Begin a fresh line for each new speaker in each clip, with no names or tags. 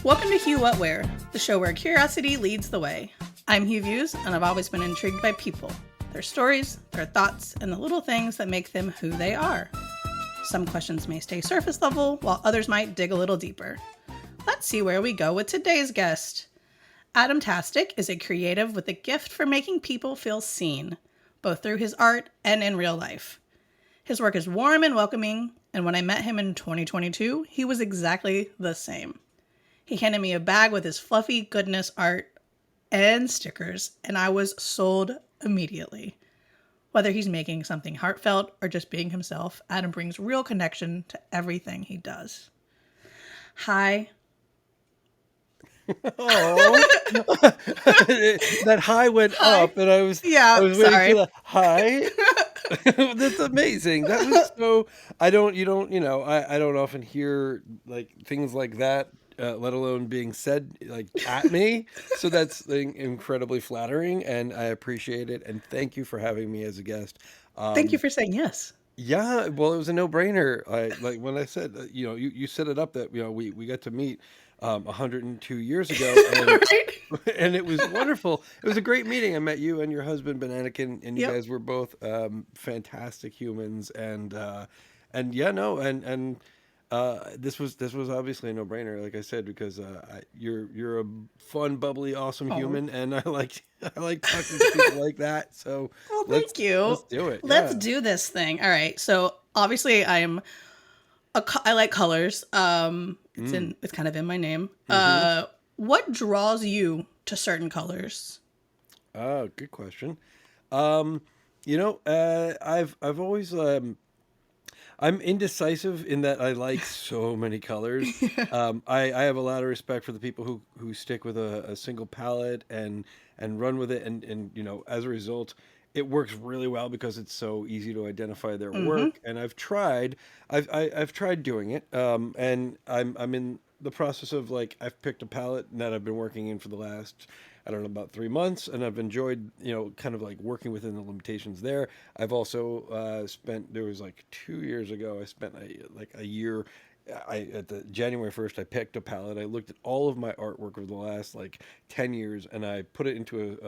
Welcome to Hugh What Wear, the show where curiosity leads the way. I'm Hugh Views, and I've always been intrigued by people, their stories, their thoughts, and the little things that make them who they are. Some questions may stay surface level, while others might dig a little deeper. Let's see where we go with today's guest. Adamtastic is a creative with a gift for making people feel seen, both through his art and in real life. His work is warm and welcoming, and when I met him in 2022, he was exactly the same. He handed me a bag with his fluffy goodness art and stickers, and I was sold immediately. Whether he's making something heartfelt or just being himself, Adam brings real connection to everything he does. Hi.
Oh, that high went up, and I was waiting
sorry.
for the high. That's amazing. That was so. I don't often hear like things like that, let alone being said like at me. So that's like, incredibly flattering, and I appreciate it. And thank you for having me as a guest.
Thank you for saying yes.
Yeah, well, it was a no-brainer. Like when I said, you set it up that we got to meet 102 years ago, and
Right?
and it was wonderful. It was a great meeting. I met you and your husband, Bananakin, and you
Yep.
guys were both fantastic humans. And yeah, no, and this was obviously a no-brainer, like I said, because you're a fun, bubbly, awesome
Oh.
human, and I like talking to people like that. So
Well, thank you.
let's do it.
Let's
Yeah.
do this thing. All right. So obviously, I like colors. It's kind of in my name. What draws you to certain colors?
Oh, good question. I've always I'm indecisive in that I like so many colors. I have a lot of respect for the people who stick with a single palette and run with it, and as a result, it works really well because it's so easy to identify their work. And I've tried doing it, and I'm in the process of like I've picked a palette that I've been working in for the last, I don't know, about 3 months, and I've enjoyed, kind of like working within the limitations there. I've also there was like 2 years ago, I spent a year. At the January 1st, I picked a palette. I looked at all of my artwork over the last like 10 years, and I put it into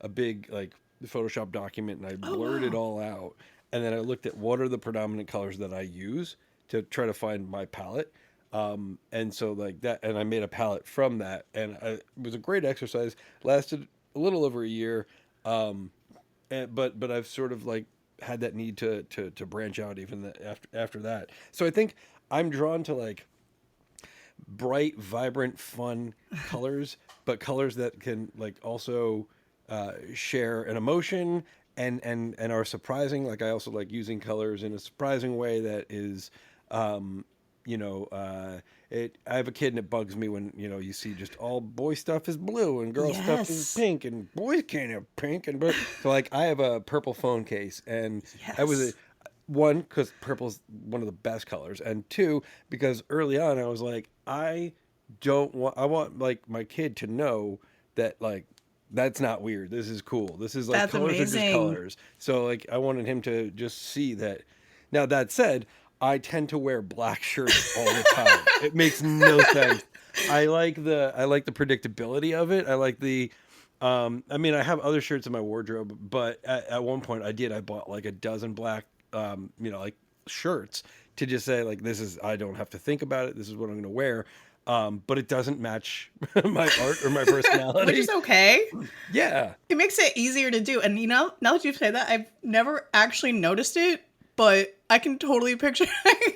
a big like Photoshop document, and I blurred it
wow.
all out. And then I looked at what are the predominant colors that I use to try to find my palette. And so like that, and I made a palette from that, and it was a great exercise. Lasted a little over a year, but I've sort of like had that need to branch out even after that. So I think I'm drawn to like bright, vibrant, fun colors, but colors that can like also share an emotion and are surprising. Like I also like using colors in a surprising way that is, you know, it. I have a kid and it bugs me when you see just all boy stuff is blue and girl stuff is
Yes.
pink and boys can't have pink and so like I have a purple phone case and I was
Yes.
one because purple's one of the best colors, and two because early on I was like I want like my kid to know that like that's not weird, this is cool, this is like
That's
colors are just
amazing.
colors. So like I wanted him to just see that. Now that said, I tend to wear black shirts all the time. It makes no sense. I like the predictability of it. I like the I mean, I have other shirts in my wardrobe, but at one point I bought like a dozen black, like shirts to just say like, this is, I don't have to think about it. This is what I'm going to wear. But it doesn't match my art or my
Which is
personality.
okay.
Yeah.
It makes it easier to do. And now that you've said that, I've never actually noticed it, but I can totally picture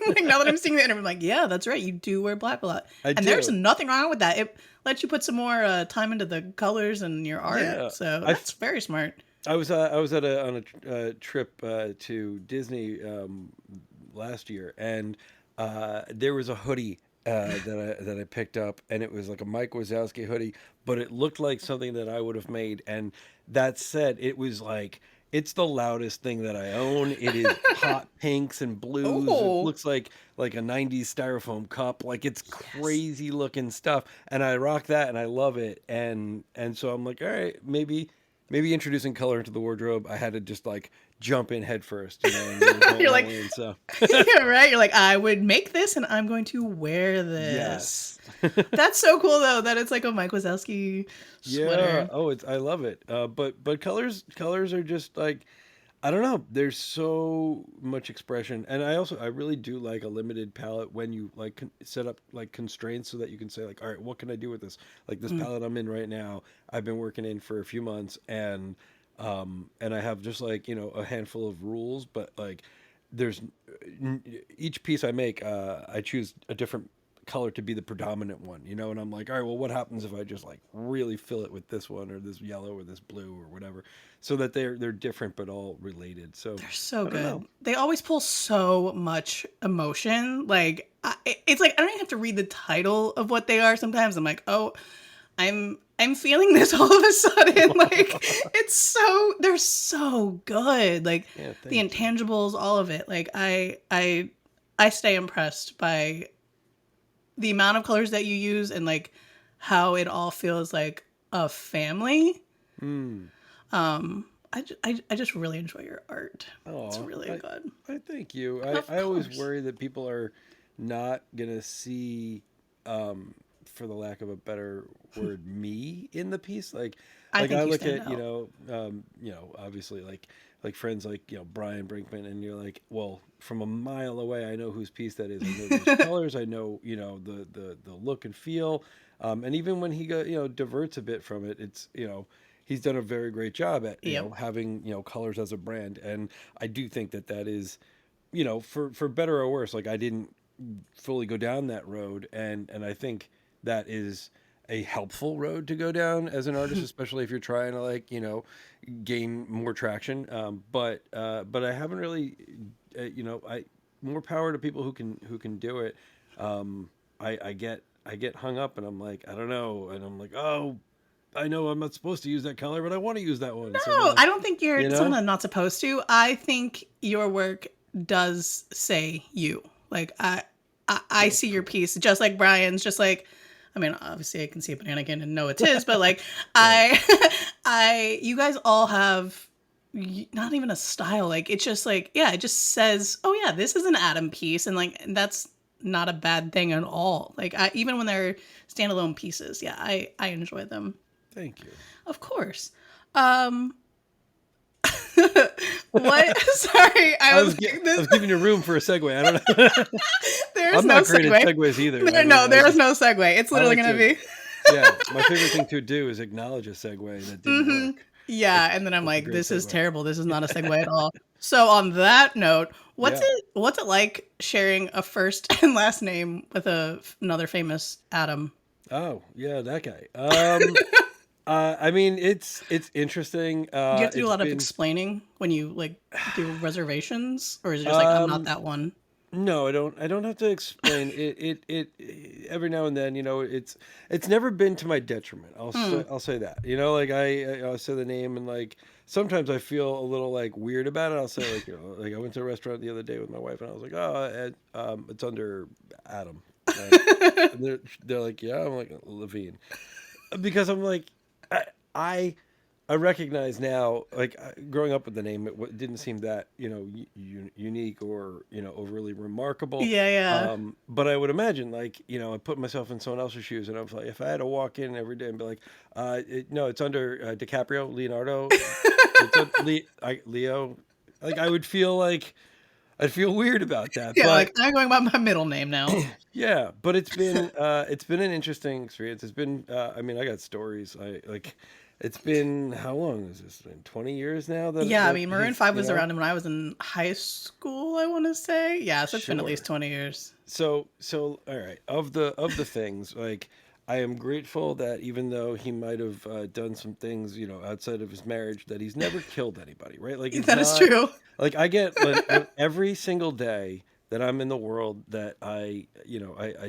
like now that I'm seeing it and I'm like, yeah, that's right. You do wear black a lot.
I
And there's
do.
nothing wrong with that. It lets you put some more time into the colors and your art.
Yeah.
So
I
that's very smart.
I was on a trip to Disney last year, and there was a hoodie that I picked up, and it was like a Mike Wazowski hoodie, but it looked like something that I would have made. And that said, it was like it's the loudest thing that I own. It is hot pinks and blues. It
Oh,
looks like a '90s styrofoam cup. Like it's
yes.
crazy looking stuff, and I rock that, and I love it. And so I'm like, all right, maybe introducing color into the wardrobe, I had to just like jump in head first, you know, and really go
You're
all
like,
in. So
yeah, right? You're like, I would make this and I'm going to wear this.
yes.
That's so cool though that it's like a Mike Wazowski
Yeah.
sweater.
Oh, I love it. But colors are just like, I don't know. There's so much expression, and I really do like a limited palette when you like set up like constraints so that you can say like, all right, what can I do with this? Like this
Mm.
palette I'm in right now, I've been working in for a few months, and I have just like a handful of rules, but like there's each piece I make, I choose a different color to be the predominant one, and I'm like, all right, well, what happens if I just like really fill it with this one or this yellow or this blue or whatever, so that they're different but all related. So
They're so
I don't know.
good. They always pull so much emotion. Like it's like I don't even have to read the title of what they are. Sometimes I'm like, oh, I'm feeling this all of a sudden. Like they're so good. Like
Yeah,
the
thank you.
intangibles, all of it. Like I stay impressed by the amount of colors that you use and like how it all feels like a family.
Hmm.
I just really enjoy your art. It's
Oh,
really good.
I thank you.
Of
I always
course.
worry that people are not gonna see, for the lack of a better word, me in the piece.
I
Like I
think you
look
stand
at,
out.
obviously like friends like Brian Brinkman, and you're like, well, from a mile away, I know whose piece that is. I know those colors. I know the look and feel, and even when he diverts a bit from it, it's he's done a very great job at
Yep.
having colors as a brand, and I do think that that is for better or worse. Like I didn't fully go down that road, and I think that is a helpful road to go down as an artist, especially if you're trying to like gain more traction. But I haven't really, I more power to people who can do it. I get hung up, and I'm like, I don't know, and I'm like, oh, I know I'm not supposed to use that color, but I want to use that one. So
No,
now,
I don't think you're
you know,
someone not supposed to. I think your work does say you. Like I
well,
see your
cool,
piece just like Brian's, just like I mean, obviously I can see a banana can and know it's his, but like
right?
I you guys all have not even a style. Like it's just like, yeah, it just says, oh yeah, this is an Adam piece. And like, that's not a bad thing at all. Like even when they're standalone pieces, yeah, I enjoy them.
Thank you.
Of course. Um, what? Sorry, I was like
I
this.
was giving you room for a segue. I don't know.
There's
I'm
no
not great at
segue.
segues either. I
There,
mean,
no, there's no segue. It's
I
literally
like
gonna
to,
be.
yeah. My favorite thing to do is acknowledge a segue that didn't
Hmm.
work.
Yeah, and then I'm
That's a
like,
great
this is
segue.
terrible. This is not a segue at all. So on that note,
Yeah.
what's it like sharing a first and last name with another famous Adam?
Oh, yeah, that guy. I mean, it's interesting.
Do you have to do a
It's
lot of
been,
explaining when you like do reservations, or is it just like I'm not
um,
that one?
no, I don't. I don't have to explain every now and then. It's never been to my detriment.
Hmm.
I'll say that. Like I'll say the name, and like sometimes I feel a little like weird about it. I'll say like like I went to a restaurant the other day with my wife, and I was like, oh, it's under Adam. Right? And they're like, yeah. I'm like Levine, because I'm like I I I recognize now, like growing up with the name, it didn't seem that unique or overly remarkable.
Yeah, yeah.
But I would imagine, like I put myself in someone else's shoes, and I was like, if I had to walk in every day and be like, no, it's under DiCaprio, Leonardo, it's Leo, like I'd feel weird about that.
Yeah,
But
like I'm going by my middle name now.
yeah, but it's been an interesting experience. It's been I mean, I got stories. I like it's been, how long has this been? 20 years now that
Yeah, I mean, Maroon
he's,
5 was around when I was in high school, I want to say. Yeah, so it's been at least
sure.
20 years.
So all right, of the things, like I am grateful that even though he might have done some things, outside of his marriage, that he's never killed anybody, right? Like he's
That is
not,
true.
like I get when every single day that I'm in the world, that I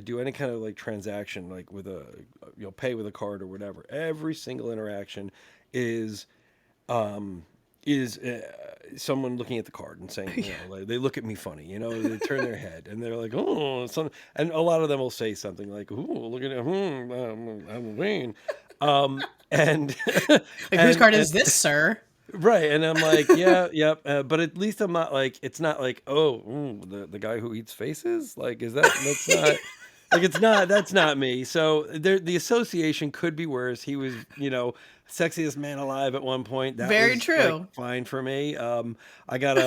do any kind of like transaction, like with a pay with a card or whatever. Every single interaction is um someone looking at the card and saying,
Yeah.
like they look at me funny, they turn their head and they're like, oh, some, and a lot of them will say something like, oh, look at I'm Wayne, and
Like, whose card
and
is this, sir?
Right, and I'm like, yeah, yep, but at least I'm not like, it's not like, oh, the guy who eats faces, like, is that's not, like, it's not, that's not me. So there, the association could be worse. He was, sexiest man alive at one point. That
Very
was like
true.
fine for me. I got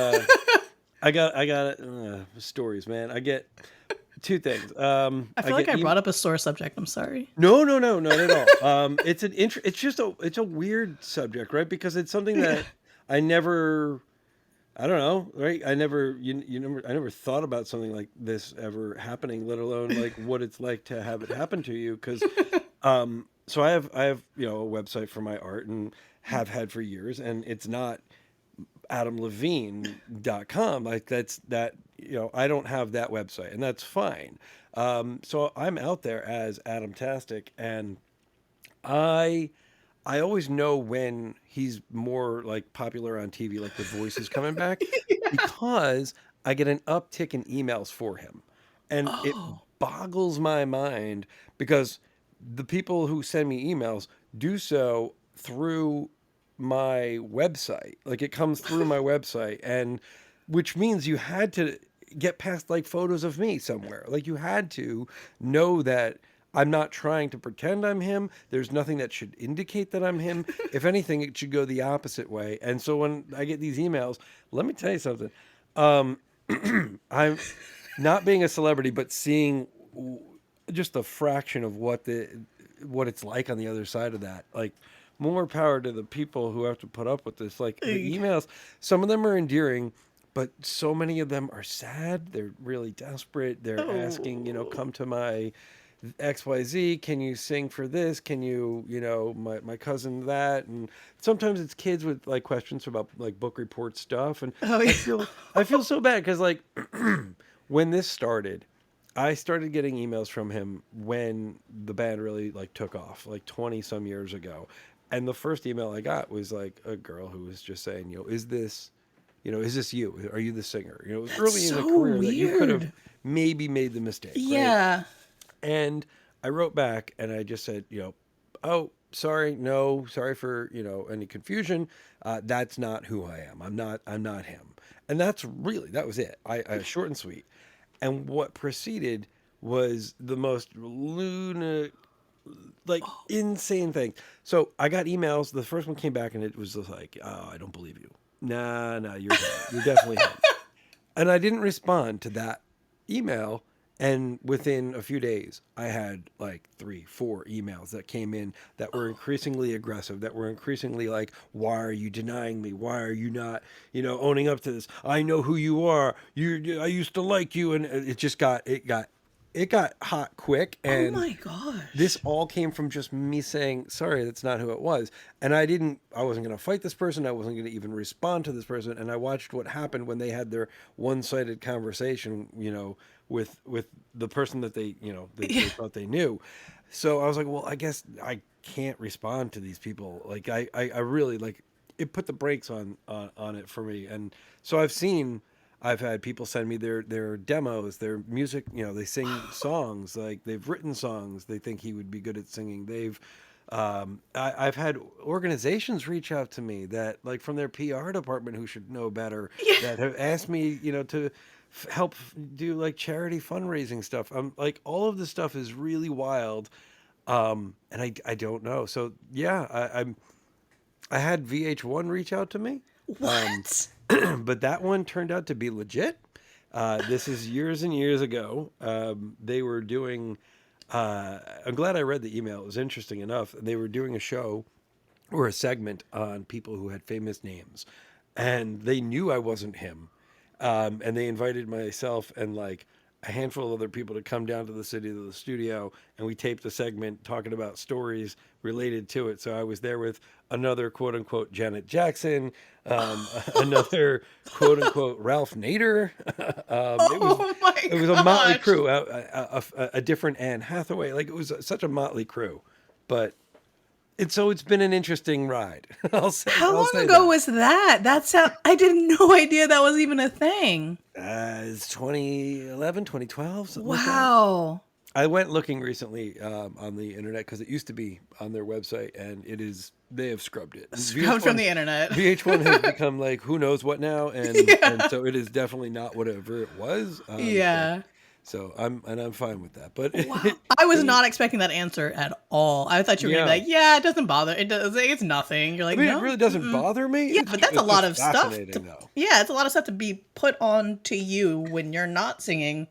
I got stories, man. I get two things.
I
I
feel like
get
I brought up a sore subject. I'm sorry.
no, no, no, not at all. It's just it's a weird subject, right? Because it's something
Yeah.
that I never, I don't know, right? I never thought about something like this ever happening, let alone like what it's like to have it happen to you. Because, so I have, a website for my art and have had for years, and it's not adamlevine.com. Like that, I don't have that website, and that's fine. So I'm out there as Adamtastic, and I I always know when he's more like popular on TV, like the voice is coming back, because I get an uptick in emails for him. And it
Oh.
boggles my mind because the people who send me emails do so through my website. Like it comes through my website, and which means you had to get past like photos of me somewhere. Like you had to know that I'm not trying to pretend I'm him. There's nothing that should indicate that I'm him. If anything, it should go the opposite way. And so when I get these emails, let me tell you something. Um, I'm not being a celebrity, but seeing just a fraction of what it's like on the other side of that. Like more power to the people who have to put up with this. Like the emails, some of them are endearing, but so many of them are sad. They're really desperate. They're asking,
Oh.
come to my XYZ, can you sing for this? Can you, my cousin that? And sometimes it's kids with like questions about like book report stuff. And
Oh
I
yeah.
feel, I feel so bad because like when this started, I started getting emails from him when the band really like took off, like 20 some years ago. And the first email I got was like a girl who was just saying, is this you? Are you the singer? It was
That's
early in the
so
career that you could have
weird.
maybe made the mistake, right?
Yeah.
And I wrote back and I just said, oh, sorry, no, sorry for, any confusion. That's not who I am. I'm not him. And that was it. I short and sweet. And what proceeded was the most like insane thing. So I got emails. The first one came back and it was just like, oh, I don't believe you. Nah, nah, you're him. You're definitely him. And I didn't respond to that email. And within a few days, I had like 3, 4 emails that came in that were increasingly aggressive, that were increasingly like, why are you denying me? Why are you not, owning up to this? I know who you are. I used to like you. And it got hot quick.
Oh
And
my
this
gosh.
all came from just me saying, sorry, that's not who it was. And I wasn't going to fight this person. I wasn't going to even respond to this person. And I watched what happened when they had their one-sided conversation, with the person that they
Yeah.
thought they knew. So I was like, well, I guess I can't respond to these people. Like I really like it put the brakes on it for me. And so I've had people send me their demos, their music. They sing songs, like they've written songs. They think he would be good at singing. I've had organizations reach out to me that, like, from their PR department who should know better,
Yeah.
that have asked me, to help do like charity fundraising stuff. Like all of this stuff is really wild, and I don't know. So yeah, I had VH1 reach out to me. Um,
What?
but that one turned out to be legit. This is years and years ago. They were doing. I'm glad I read the email. It was interesting enough. They were doing a show or a segment on people who had famous names, and they knew I wasn't him. And they invited myself and like a handful of other people to come down to the city to the studio, and we taped a segment talking about stories related to it. So I was there with another quote unquote Janet Jackson, another quote unquote Ralph Nader. It was
Oh my
it was a motley
gosh.
crew, a different Anne Hathaway. Like it was such a motley crew, but it's been an interesting ride.
How
I'll
long
say
ago
that.
was that? I didn't no idea that was even a thing.
It's 2011, 2012, something like that.
Wow.
I went looking recently on the internet because it used to be on their website, and they have scrubbed it. And
Scrubbed from the internet.
VH1 has become like who knows what now, and
Yeah.
so it is definitely not whatever it was.
Yeah.
So I'm fine with that. But
Wow. I was not expecting that answer at all. I thought you were going to be
yeah,
like, yeah, it doesn't bother. It does. It's nothing. You're
I
like,
mean, it
no.
really doesn't
Mm-mm.
bother me.
Yeah, but that's a
It's
lot
just
of stuff
fascinating
to,
though.
yeah, it's a lot of stuff to be put on to you when you're not singing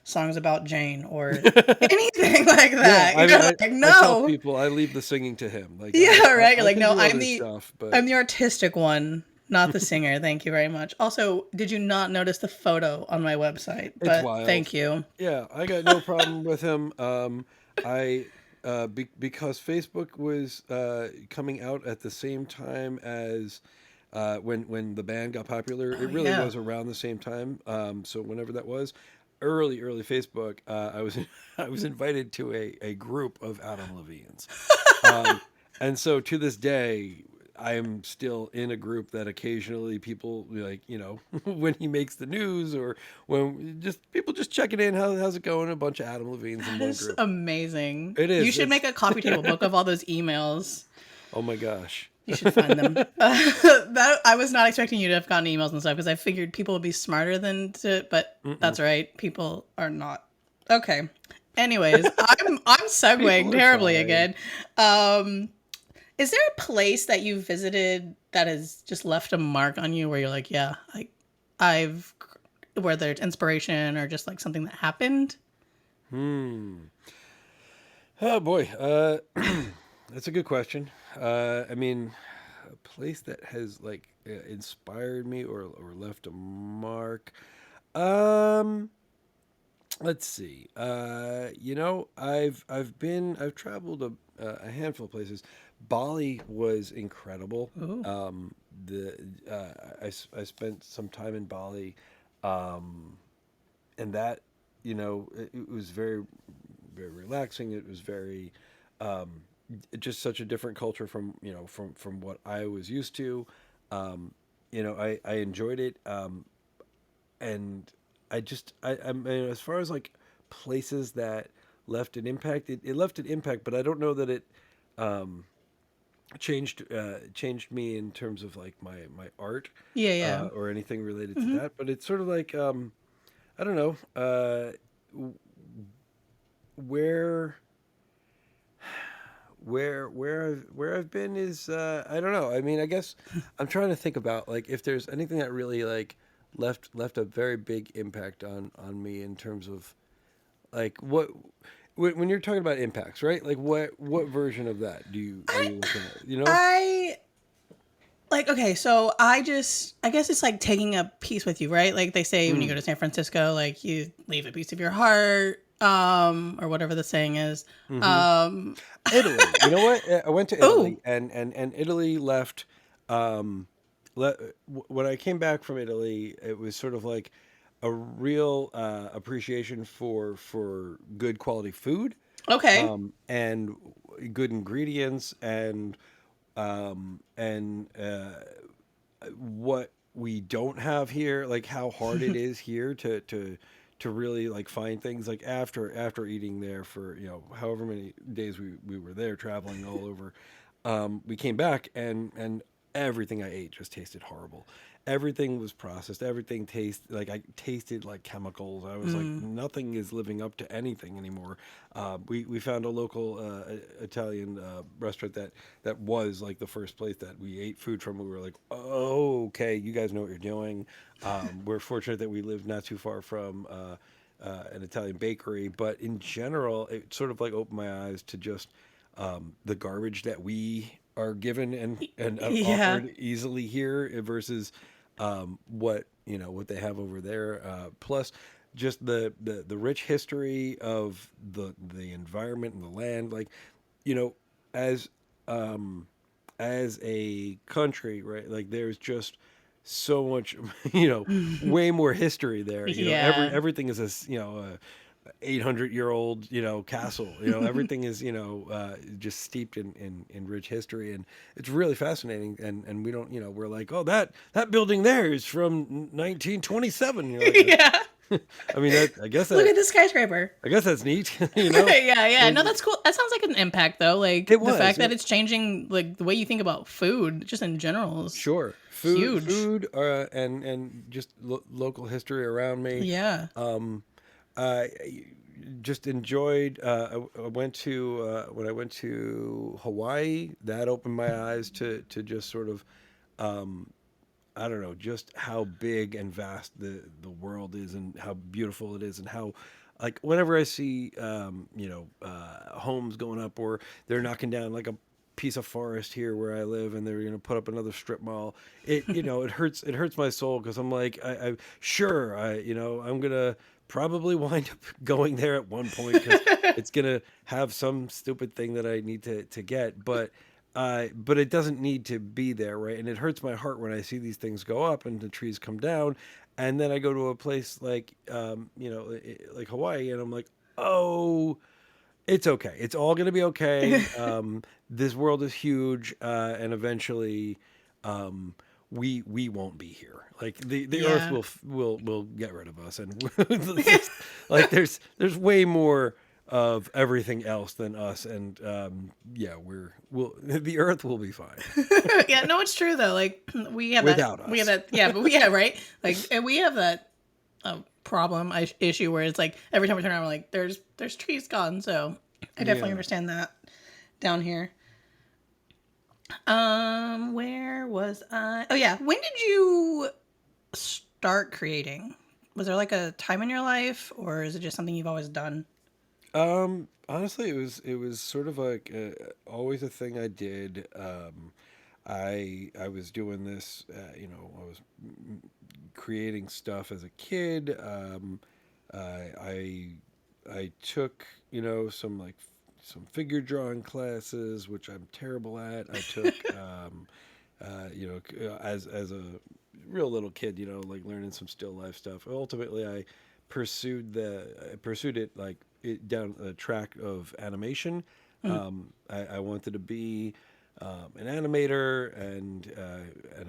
songs about Jane or anything like
Yeah,
that.
I mean,
You're like,
I tell
no.
people I leave the singing to him. Like
Yeah, right. You're
I
like,
can
no,
do other stuff, but
I'm the artistic one, not the singer. Thank you very much. Also, did you not notice the photo on my website?
it's
But
wild.
thank you.
Yeah, I got no problem with him. I because Facebook was coming out at the same time as when the band got popular.
Oh
It really
yeah.
was around the same time. So whenever that was, early Facebook, I was I was invited to a group of Adam Levines, um, and so to this day. I am still in a group that occasionally people like, when he makes the news or when just people just checking in, how's it going? A bunch of Adam Levines in
That
one
is
group.
amazing.
It
You
is.
should
It's
make a coffee table book of all those emails.
oh my gosh.
You should find them. That I was not expecting you to have gotten emails and stuff because I figured people would be smarter than to. But
Mm-mm.
that's right, people are not. Okay. Anyways, I'm segueing
People are
terribly
fine.
again. Is there a place that you visited that has just left a mark on you where you're like, yeah, like I've whether it's inspiration or just like something that happened?
Hmm. Oh boy. That's a good question. I mean, a place that has like inspired me or left a mark. Um, let's see. I've traveled a handful of places. Bali was incredible.
Ooh.
The I spent some time in Bali, um, and that it was very relaxing. It was very um, just such a different culture from from what I was used to. I enjoyed it. And I mean, as far as like places that left an impact, it left an impact, but I don't know that it um, changed me in terms of like my art
Yeah, yeah.
or anything related to
Hmm.
that. But it's sort of like I don't know where where I've been is I don't know. I mean, I guess I'm trying to think about like if there's anything that really like left a very big impact on me in terms of like what when you're talking about impacts, right? Like what version of that are
I
you looking at? You know?
I like okay, so I guess it's like taking a piece with you, right? Like they say when you go
Mm.
to San Francisco, like you leave a piece of your heart, or whatever the saying is.
Hmm.
Um
Italy. You know what? I went to
oh,
Italy, and Italy left. Um, when I came back from Italy, it was sort of like a real appreciation for good quality food,
okay.
and good ingredients, and what we don't have here, like how hard it is here to really like find things like after eating there for however many days we were there traveling all over. We came back and everything I ate just tasted horrible. Everything was processed. Everything I tasted like chemicals. I was like,
Mm.
nothing is living up to anything anymore. We found a local Italian restaurant that was like the first place that we ate food from. We were like, oh, okay, you guys know what you're doing. We're fortunate that we lived not too far from an Italian bakery, but in general, it sort of like opened my eyes to just the garbage that we are given and
Yeah.
offered easily here versus what they have over there. Plus, just the rich history of the environment and the land. Like, you know, as um, as a country, right? Like, there's just so much, way more history there.
Yeah.
Everything is a 800-year-old castle. Everything is just steeped in rich history, and it's really fascinating. And we don't we're like, oh, that building there is from 1927. You're like,
Yeah.
I mean,
Look at this skyscraper.
I guess that's neat.
Yeah, yeah. No,
It,
that's cool. That sounds like an impact though. Like
it
the
was.
fact that it's changing like the way you think about food just in general is
Sure,
huge.
food, and just local history around me.
Yeah.
Um, I just enjoyed. I went to when I went to Hawaii. That opened my eyes to just sort of I don't know, just how big and vast the world is, and how beautiful it is, and how like whenever I see homes going up, or they're knocking down like a piece of forest here where I live, and they're put up another strip mall. It hurts my soul, because I'm like, I sure I'm gonna probably wind up going there at one point, because it's gonna have some stupid thing that I need to get, but it doesn't need to be there, right? And it hurts my heart when I see these things go up and the trees come down, and then I go to a place like, like Hawaii, and I'm like, oh, it's okay. It's all gonna be okay. This world is huge, and eventually, um, we won't be here. Like the Earth
Yeah.
will get rid of us, and like there's way more of everything else than us, and yeah, we'll the Earth will be fine
Yeah, no, it's true though. Like
without
we have
us.
that, yeah, but yeah, right. Like, and we have that problem issue where it's like every time we turn around, we're like, there's trees gone. So I definitely
Yeah.
understand that down here. Where was I? Oh yeah, when did you start creating? Was there like a time in your life, or is it just something you've always done?
Honestly, it was sort of like always a thing I did. I was doing this, I was creating stuff as a kid. I I took some figure drawing classes, which I'm terrible at. I took as a real little kid, like learning some still life stuff. Ultimately, I pursued it like down a track of animation. I wanted to be an animator, and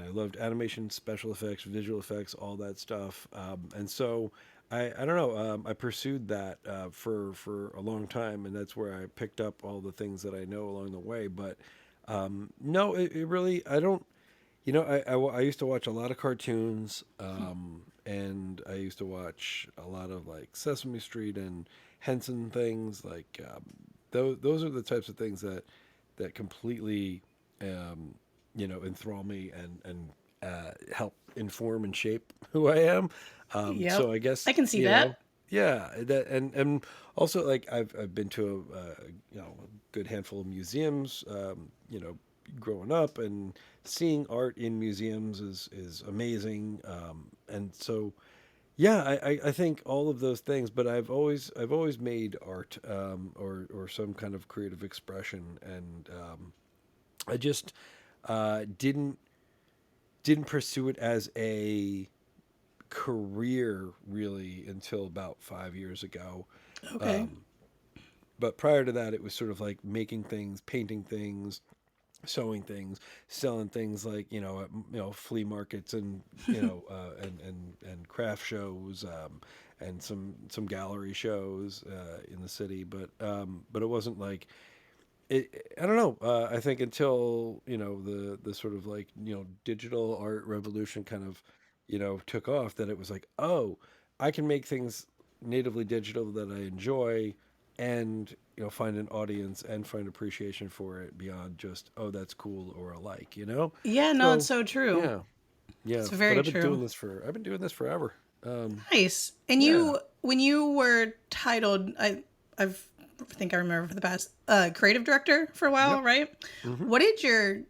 I loved animation, special effects, visual effects, all that stuff. And so I don't know. I pursued that for a long time, and that's where I picked up all the things that I know along the way. But no, it really I don't. I used to watch a lot of cartoons, and I used to watch a lot of like Sesame Street and Henson things. Like those are the types of things that completely, enthrall me, and help inform and shape who I am. So
Yep,
I guess
I can see that.
yeah, that and also like I've been to a good handful of museums. Growing up and seeing art in museums is amazing. And so yeah, I think all of those things, but I've always made art, or some kind of creative expression, and I just didn't pursue it as a career really until about 5 years ago.
Okay.
Um, but prior to that, it was sort of like making things, painting things, sewing things, selling things, like at flea markets, and and craft shows, and some gallery shows in the city. But it wasn't like it. I don't know. I think until the sort of like digital art revolution kind of took off, that it was like, oh, I can make things natively digital that I enjoy, and find an audience and find appreciation for it beyond just, oh, that's cool, or a like.
Yeah, no, it's
So
so true.
yeah, yeah.
It's
But
very true.
I've been doing this forever.
Nice. And
Yeah.
you, when you were titled, I think I remember for the past creative director for a while,
Yep.
right?
Hmm.
What did your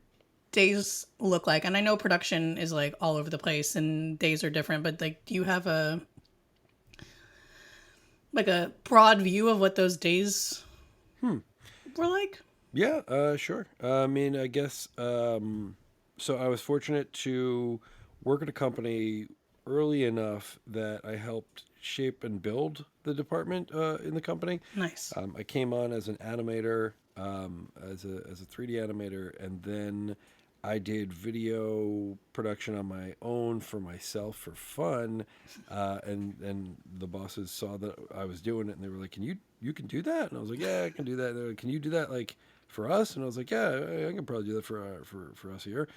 days look like? And I know production is like all over the place and days are different, but like, do you have a broad view of what those days
Hmm.
were like?
Yeah, sure. I mean, I guess, so I was fortunate to work at a company early enough that I helped shape and build the department in the company.
Nice.
I came on as an animator, as a 3D animator, and then I did video production on my own for myself for fun, and the bosses saw that I was doing it, and they were like, "You can do that?" And I was like, "Yeah, I can do that." They're like, "Can you do that like for us?" And I was like, "Yeah, I can probably do that for us here."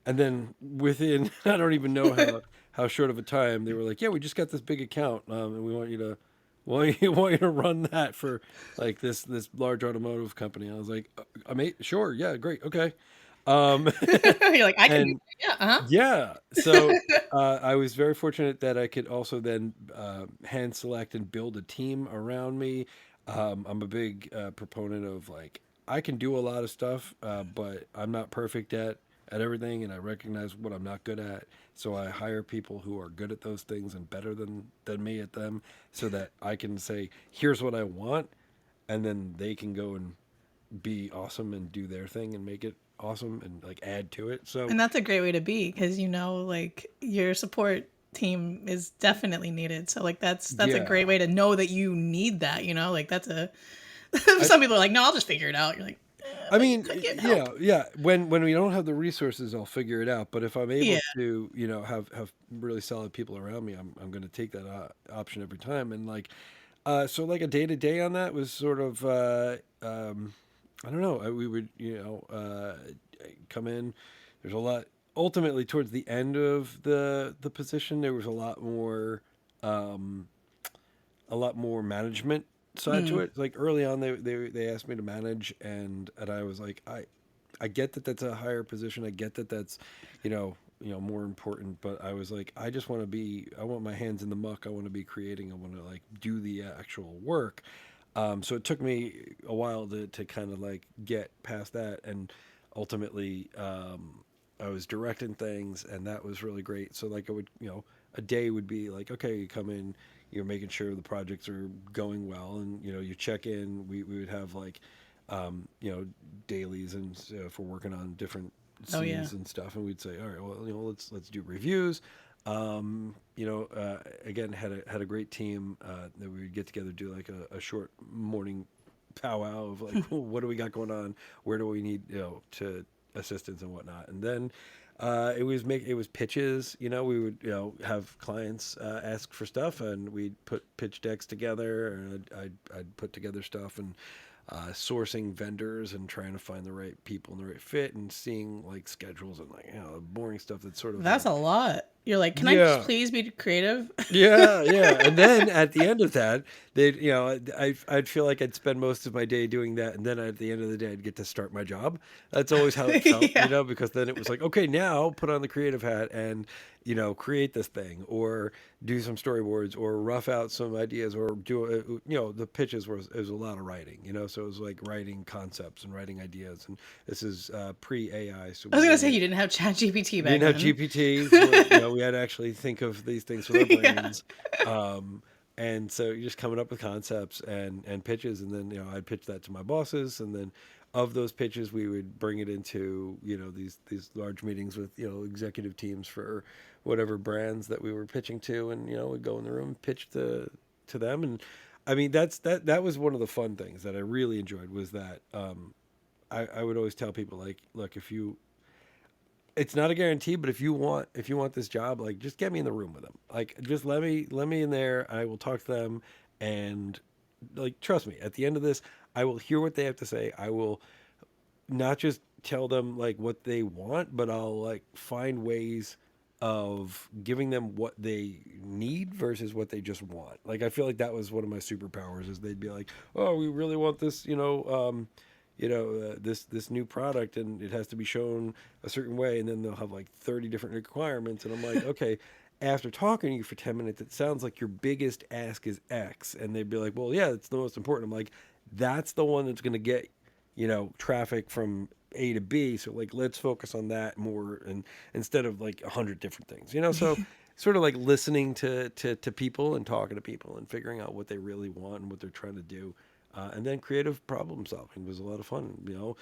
And then within I don't even know how short of a time, they were like, "Yeah, we just got this big account, and we want you to." Want you to run that for like this large automotive company? And I was like, sure, yeah, great, okay." Um,
You're like, I can do
and
that. Yeah.
yeah, so I was very fortunate that I could also then hand select and build a team around me. I'm a big proponent of like I can do a lot of stuff, but I'm not perfect at everything, and I recognize what I'm not good at. So I hire people who are good at those things and better than me at them, so that I can say, "Here's what I want," and then they can go and be awesome and do their thing and make it awesome and like add to it. So
And that's a great way to be because like your support team is definitely needed. So like that's a
yeah,
great way to know that you need that. Like that's a
I
some people are like, no, I'll just figure it out. You're like,
I
but you
mean,
could get help.
yeah. When we don't have the resources, I'll figure it out. But if I'm
Yeah.
able to, have really solid people around me, I'm going to take that option every time. And like, so like a day to day on that was sort of, I don't know. We would, come in. There's a lot. Ultimately, towards the end of the position, there was um, a lot more management side to
Mm.
it. Like early on, they asked me to manage, and I was like, I get that that's a higher position. I get that that's, more important. But I was like, I just want to be. I want my hands in the muck. I want to be creating. I want to like do the actual work. So it took me a while to kind of like get past that, and ultimately, I was directing things, and that was really great. So like I would, a day would be like, okay, you come in, you're making sure the projects are going well, and you check in. We would have like, dailies, and if we're working on different
Oh yeah.
scenes and stuff, and we'd say, all right, well, let's do reviews. Again, had a great team that we would get together, do like a short morning powwow of like, what do we got going on? Where do we need to assistance and whatnot? And then it was pitches. We would have clients ask for stuff, and we'd put pitch decks together, and I'd put together stuff, and sourcing vendors and trying to find the right people and the right fit, and seeing like schedules and like boring stuff that's sort of
That's
like
a lot. You're like, can I just
yeah.
please be creative?
Yeah. And then at the end of that, I'd feel like I'd spend most of my day doing that, and then at the end of the day, I'd get to start my job. That's always how it felt,
Yeah.
because then it was like, okay, now put on the creative hat and create this thing, or do some storyboards, or rough out some ideas, or do the pitches it was a lot of writing, so it was like writing concepts and writing ideas, and this is pre AI, so
I was gonna say you didn't have Chat GPT
we
back
didn't have
then.
GPT, so we had to actually think of these things with our
Yeah.
brains. Um, and so you're just coming up with concepts and pitches, and then I'd pitch that to my bosses, and then of those pitches we would bring it into these large meetings with executive teams for whatever brands that we were pitching to, and we'd go in the room and pitch to them. And I mean that was one of the fun things that I really enjoyed, was that I would always tell people, like, look, if you it's not a guarantee, but if you want this job, like, just get me in the room with them. Like, just let me in there. I will talk to them, and like, trust me. At the end of this, I will hear what they have to say. I will not just tell them like what they want, but I'll like find ways of giving them what they need versus what they just want. Like, I feel like that was one of my superpowers, is they'd be like, "Oh, we really want this, this new product, and it has to be shown a certain way," and then they'll have like 30 different requirements, and I'm like, "Okay." After talking to you for 10 minutes, it sounds like your biggest ask is X. And they'd be like, "Well, yeah, it's the most important." I'm like, "That's the one that's going to get traffic from A to B. So like, let's focus on that more, and instead of like 100 different things. So sort of like listening to people and talking to people and figuring out what they really want and what they're trying to do, and then creative problem solving was a lot of fun.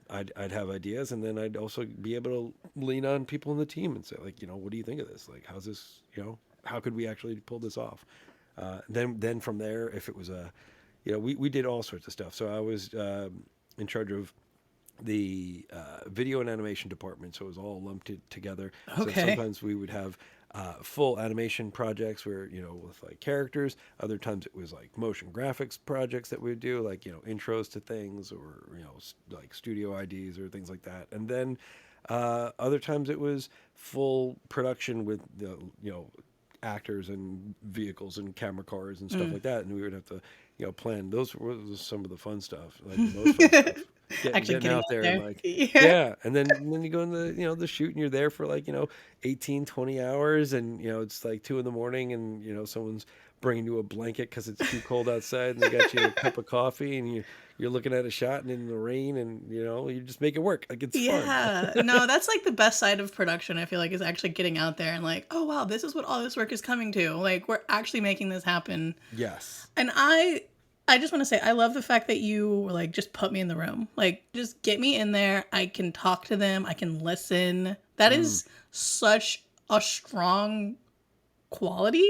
I'd have ideas, and then I'd also be able to lean on people in the team and say, like, what do you think of this? Like, how's this? How could we actually pull this off? Then from there, if it was we did all sorts of stuff. So I was in charge of the video and animation department, so it was all lumped together. So
Okay.
sometimes we would have full animation projects where, with like characters. Other times it was like motion graphics projects that we would do, like, intros to things, or, like studio IDs or things like that. And then other times it was full production with the, actors and vehicles and camera cars and stuff
Mm.
like that. And we would have to, plan. Those was some of the fun stuff, like the most fun stuff.
Actually
Getting
getting
out
out
there and
there.
like,
Yeah.
yeah. And then you go in the, the shoot, and you're there for like, 18, 20 hours. And, it's like 2 in the morning, and, someone's bringing you a blanket because it's too cold outside, and they got you a cup of coffee, and you're looking at a shot and in the rain, and, you just make it work. Like, it's fun.
Yeah. No, that's like the best side of production, I feel like, is actually getting out there and like, oh wow, this is what all this work is coming to. Like, we're actually making this happen.
Yes.
And I just want to say I love the fact that you were like, just put me in the room. Like, just get me in there. I can talk to them. I can listen. That
Mm.
is such a strong quality.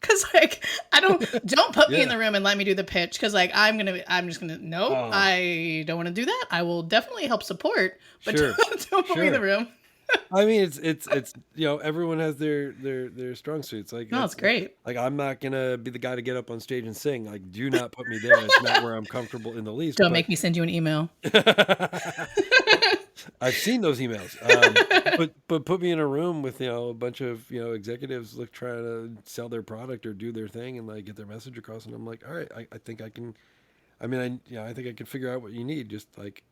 Cause like don't put me in
Yeah.
the room and let me do the pitch. Cause like I'm just gonna nope,
Oh,
I don't want to do that. I will definitely help support, but
sure.
don't put me in the
Sure.
room.
I mean, it's everyone has their strong suits. Like,
No, it's great.
like, I'm not gonna be the guy to get up on stage and sing. Like, do not put me there. It's not where I'm comfortable in the least.
Don't
But
make me send you an email.
I've seen those emails. But put me in a room with, a bunch of, executives look trying to sell their product or do their thing and like get their message across, and I'm like, all right, I think I can. I mean, I think I can figure out what you need. Just like,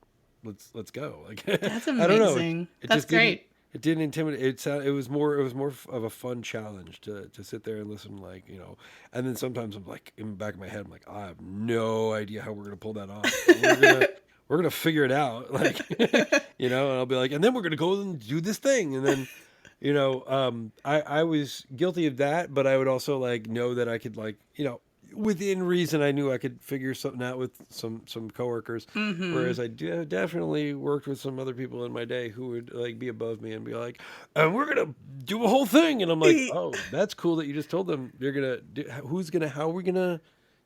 let's go. Like,
That's
I don't know.
amazing.
It
That's
just didn't.
great.
It didn't intimidate. It was more of a fun challenge to sit there and listen, like, and then sometimes I'm like, in the back of my head, I'm like, I have no idea how we're gonna pull that off. But we're gonna figure it out, like, and I'll be like, and then we're gonna go and do this thing, and then, I was guilty of that, but I would also like know that I could, like, within reason, I knew I could figure something out with some coworkers.
Mm-hmm.
Whereas I definitely worked with some other people in my day who would like be above me and be like, and we're gonna do a whole thing, and I'm like, oh, that's cool that you just told them you're gonna do. How are we gonna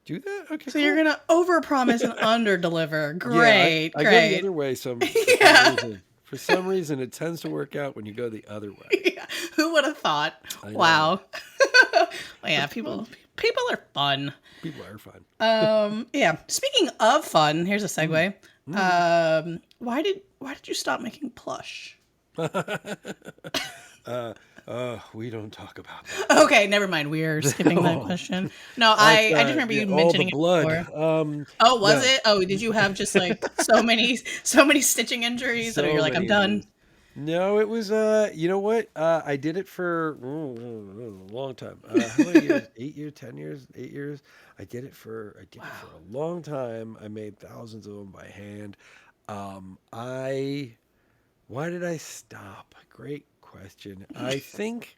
do that? Okay,
So you're
cool.
gonna overpromise and underdeliver.
Yeah,
Great,
I go the
great.
other way for some
Yeah.
reason. For some reason, it tends to work out when you go the other way.
Yeah. Who would have thought?
I know.
Wow. Yeah, people are fun.
People are fun.
Yeah. Speaking of fun, here's a
Mm.
segue.
Mm.
Why did you stop making plush?
We don't talk about that.
Okay, never mind. We're skipping that
Oh,
question. No,
like,
I just remember you
all the
mentioning it
blood.
before. Oh, was
No,
it? Oh, did you have just like so many stitching injuries that
so
you're like, I'm
many
done?
injuries. No, it was you know what? I did it for a long time. How many years? 8 years, 10 years, 8 years. I did it for a long time. I made thousands of them by hand. I Why did I stop? Great question. I think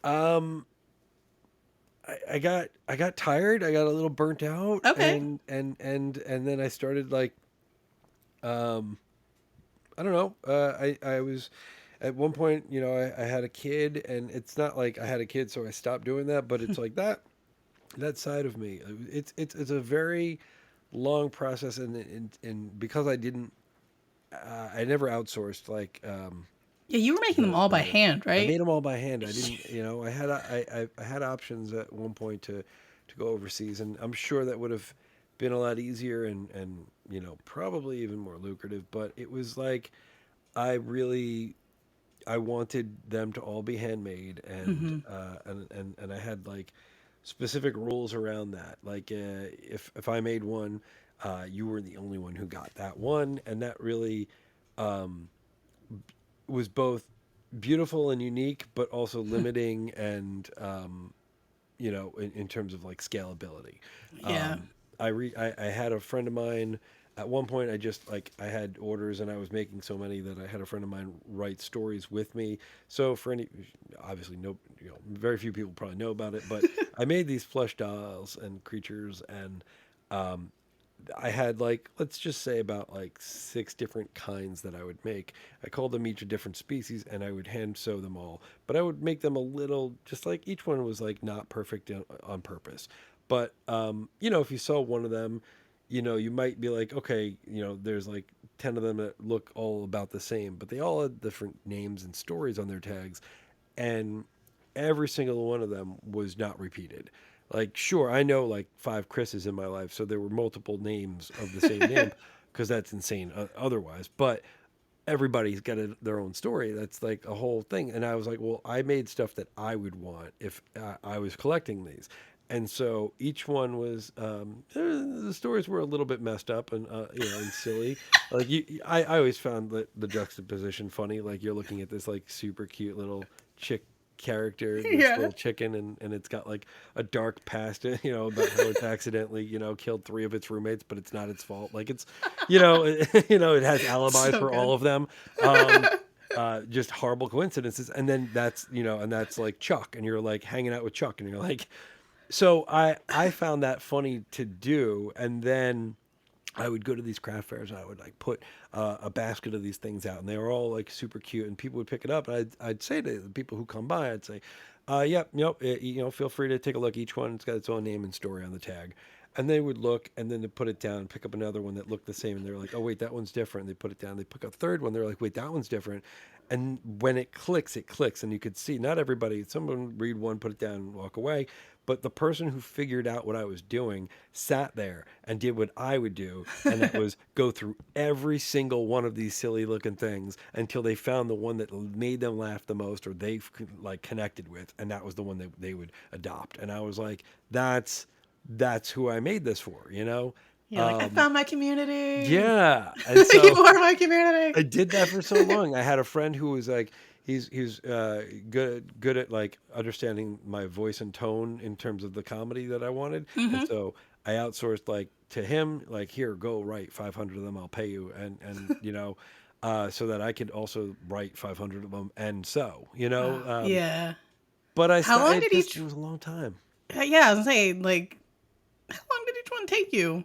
um I got tired. I got a little burnt out,
Okay.
and then I started like um I don't know. I was at one point, I had a kid, and it's not like I had a kid, so I stopped doing that. But it's like that side of me. It's a very long process, and because I never outsourced, like,
Yeah, you were making them
the
all by
the
hand,
I
right?
made them all by hand. I didn't, I had I had options at one point to go overseas, and I'm sure that would have been a lot easier and probably even more lucrative. But it was like I really I wanted them to all be handmade, and
Mm-hmm.
and I had like specific rules around that. Like, if I made one, you were the only one who got that one, and that really um, was both beautiful and unique, but also limiting, and in terms of like scalability.
Yeah.
I had a friend of mine. At one point, I just like I had orders, and I was making so many that I had a friend of mine write stories with me. So for any, obviously, no, very few people probably know about it, but I made these plush dolls and creatures, and um, I had, like, let's just say about like 6 different kinds that I would make. I called them each a different species, and I would hand sew them all. But I would make them a little, just like each one was like not perfect on purpose. But if you saw one of them, you might be like, okay, there's like 10 of them that look all about the same, but they all had different names and stories on their tags. And every single one of them was not repeated. Like, sure, I know like 5 Chris's in my life, so there were multiple names of the same name because that's insane otherwise. But everybody's got their own story. That's like a whole thing. And I was like, well, I made stuff that I would want if I was collecting these. And so each one was the stories were a little bit messed up and and silly. Like I always found the juxtaposition funny. Like you're looking at this like super cute little chick character, this
Yeah.
little chicken, and it's got like a dark past, about how it's accidentally, killed 3 of its roommates, but it's not its fault. Like it's, it has alibis
So
for all
good.
of them. Just horrible coincidences. And then that's like Chuck, and you're like hanging out with Chuck, and you're like, so I found that funny to do, and then I would go to these craft fairs and I would like put a basket of these things out, and they were all like super cute, and people would pick it up. And I'd say to the people who come by, I'd say, "Yep, yep, feel free to take a look. Each one, it's got its own name and story on the tag." And they would look, and then they put it down, pick up another one that looked the same, and they're like, "Oh wait, that one's different." They put it down. They pick up a third one. They're like, "Wait, that one's different." And when it clicks, and you could see not everybody. Someone would read one, put it down, and walk away. But the person who figured out what I was doing sat there and did what I would do, and that was go through every single one of these silly looking things until they found the one that made them laugh the most or they like connected with, and that was the one that they would adopt. And I was like, that's who I made this for, you know?
You're like, I found my community.
Yeah. And so
You are my community.
I did that for so long. I had a friend who was like, he's good at like understanding my voice and tone in terms of the comedy that I wanted, and
Hmm.
so I outsourced like to him, like here, go write 500 of them, I'll pay you, and so that I could also write 500 of them, and
Yeah.
but
How long
it
did
just
each?
it was a long time.
Yeah, I was saying, like, how long did each one take you?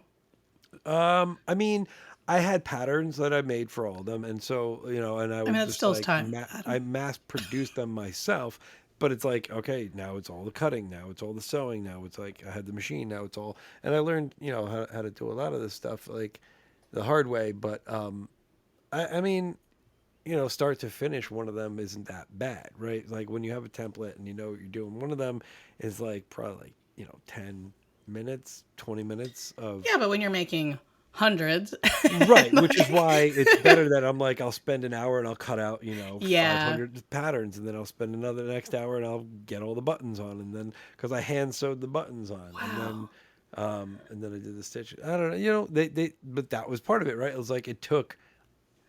I mean, I had patterns that I made for all of them, and so and I
I mean,
would
that
just
still is
like
time,
I
Adam.
mass produced them myself. But it's like, okay, now it's all the cutting, now it's all the sewing, now it's like I had the machine, now it's all, and I learned how to do a lot of this stuff like the hard way. But I mean, start to finish, one of them isn't that bad, right? Like when you have a template and you know what you're doing, one of them is like probably like 10 minutes, 20 minutes of.
Yeah, but when you're making hundreds,
Right, which is
like,
why it's better that I'm like I'll spend an hour and I'll cut out,
yeah.
500 patterns, and then I'll spend another next hour and I'll get all the buttons on, and then because I hand sewed the buttons on,
Wow.
and then I did the stitches. I don't know, but that was part of it, right? It was like it took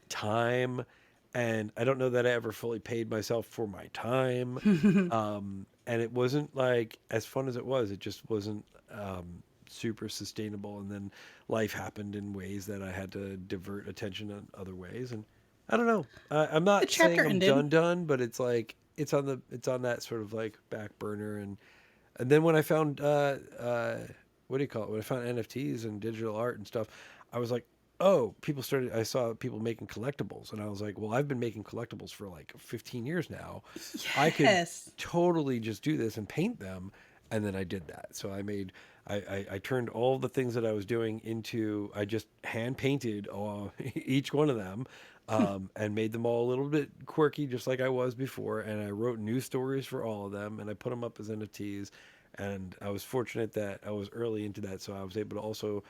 time, and I don't know that I ever fully paid myself for my time, and it wasn't like as fun as it was. It just wasn't super sustainable. And then life happened in ways that I had to divert attention in other ways. And I don't know. I'm
The
not saying
chapter
I'm
ended.
done, but it's like it's on that sort of like back burner. And then when I found what do you call it? When I found NFTs and digital art and stuff, I was like, oh, I saw people making collectibles, and I was like, well, I've been making collectibles for like 15 years now. I could
Yes.
totally just do this and paint them. And then I did that. So I turned all the things that I was doing into, I just hand painted each one of them, and made them all a little bit quirky, just like I was before. And I wrote new stories for all of them, and I put them up as NFTs. And I was fortunate that I was early into that, so I was able to also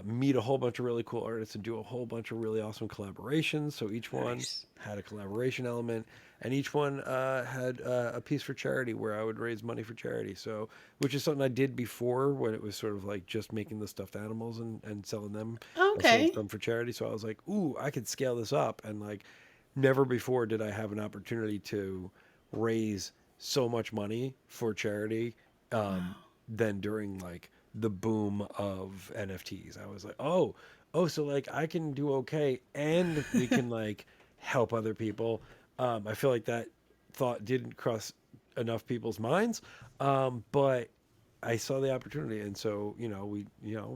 meet a whole bunch of really cool artists and do a whole bunch of really awesome collaborations. So each one
Nice.
had a collaboration element, and each one had a piece for charity where I would raise money for charity. So, which is something I did before when it was sort of like just making the stuffed animals and selling them. I sold
Okay.
them for charity. So I was like, ooh, I could scale this up. And like, never before did I have an opportunity to raise so much money for charity
Wow.
than during like the boom of NFTs. I was like, oh, so like I can do okay, and we can like help other people. I feel like that thought didn't cross enough people's minds, but I saw the opportunity, and so